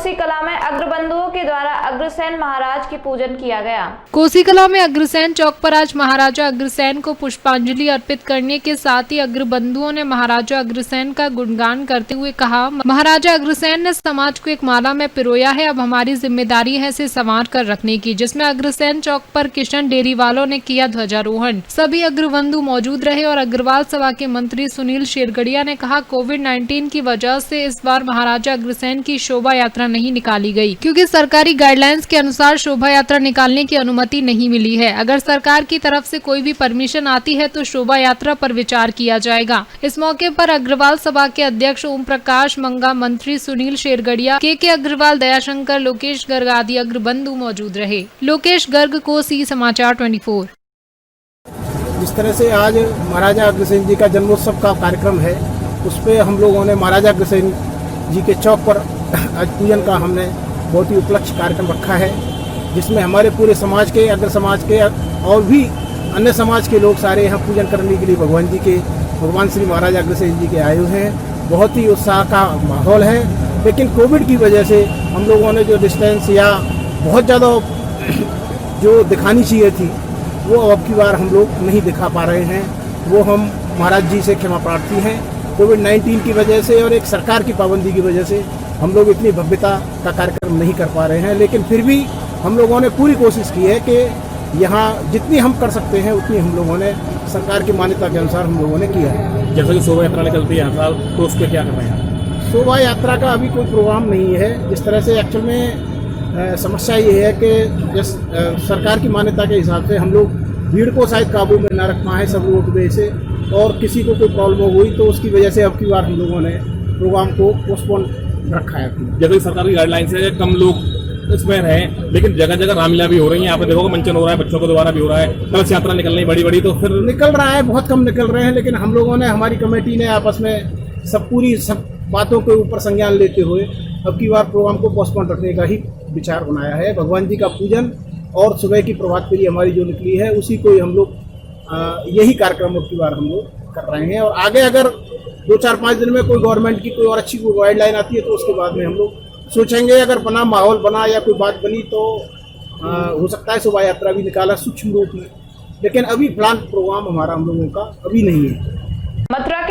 कोसी कला में अग्रबंधुओं के द्वारा अग्रसेन महाराज की पूजन किया गया। कोसी कला में अग्रसेन चौक पर आज महाराजा अग्रसेन को पुष्पांजलि अर्पित करने के साथ ही अग्रबंधुओं ने महाराजा अग्रसेन का गुणगान करते हुए कहा, महाराजा अग्रसेन ने समाज को एक माला में पिरोया है, अब हमारी जिम्मेदारी है इसे संवार कर रखने की। जिसमें अग्रसेन चौक पर किशन डेयरी वालों ने किया ध्वजारोहण। सभी अग्रबंधु मौजूद रहे और अग्रवाल सभा के मंत्री सुनील शेरगढ़िया ने कहा, कोविड-19 की वजह से इस बार महाराजा अग्रसेन की शोभा यात्रा नहीं निकाली गई, क्योंकि सरकारी गाइडलाइंस के अनुसार शोभा यात्रा निकालने की अनुमति नहीं मिली है। अगर सरकार की तरफ से कोई भी परमिशन आती है तो शोभा यात्रा पर विचार किया जाएगा। इस मौके पर अग्रवाल सभा के अध्यक्ष ओम प्रकाश मंगा, मंत्री सुनील शेरगढ़िया, के अग्रवाल, दयाशंकर, लोकेश गर्ग आदि अग्रबंधु मौजूद रहे। लोकेश गर्ग, कोसी समाचार 24। जिस तरह से आज महाराजा अग्रसेन जी का जन्मोत्सव का कार्यक्रम है, उस पे हम लोगों ने महाराजा अग्रसेन जी के चौक पर आज पूजन का हमने बहुत ही उपलक्ष्य कार्यक्रम रखा है, जिसमें हमारे पूरे समाज के, अग्र समाज के और भी अन्य समाज के लोग सारे यहाँ पूजन करने के लिए भगवान श्री महाराजा अग्रसेन जी के आए हुए हैं। बहुत ही उत्साह का माहौल है, लेकिन कोविड की वजह से हम लोगों ने जो डिस्टेंस या बहुत ज़्यादा जो दिखानी चाहिए थी वो अब की बार हम लोग नहीं दिखा पा रहे हैं। वो हम महाराज जी से क्षमा प्रार्थी हैं। कोविड-19 की वजह से और एक सरकार की पाबंदी की वजह से हम लोग इतनी भव्यता का कार्यक्रम नहीं कर पा रहे हैं, लेकिन फिर भी हम लोगों ने पूरी कोशिश की है कि यहाँ जितनी हम कर सकते हैं उतनी हम लोगों ने सरकार की मान्यता के अनुसार हम लोगों ने किया है। जैसे कि शोभा यात्रा निकलती है हर साल, तो उस पर क्या कर रहे हैं? शोभा यात्रा का अभी कोई प्रोग्राम नहीं है। जिस तरह से एक्चुअल में समस्या ये है कि जिस सरकार की मान्यता के हिसाब से हम लोग भीड़ को शायद काबू में न रख पाए सब लोगों की वजह से, और किसी को कोई प्रॉब्लम हुई तो उसकी वजह से अब की बार हम लोगों ने प्रोग्राम को पोस्टपोन रखा है। जैसे सरकार की गाइडलाइन से कम लोग इसमें रहें, लेकिन जगह जगह रामलीला भी हो रही है। यहाँ पे देखो मंचन हो रहा है, बच्चों के द्वारा भी हो रहा है, कलश यात्रा निकलनी बड़ी तो फिर निकल रहा है, बहुत कम निकल रहे हैं। लेकिन हम लोगों ने, हमारी कमेटी ने आपस में सब बातों के ऊपर संज्ञान लेते हुए अब की बार प्रोग्राम को पोस्टपोन रखने का ही विचार बनाया है। भगवान जी का पूजन और सुबह की प्रभात फेरी हमारी जो निकली है उसी को ही हम लोग यही कार्यक्रम अब की बार हम लोग कर रहे हैं। और आगे अगर 2-4-5 दिन में कोई गवर्नमेंट की कोई और अच्छी कोई गाइडलाइन आती है तो उसके बाद में हम लोग सोचेंगे। अगर बना माहौल बना या कोई बात बनी तो हो सकता है शोभा यात्रा भी निकाला सूक्ष्म रूप में, लेकिन अभी प्लान प्रोग्राम हमारा हम लोगों का अभी नहीं है। मथुरा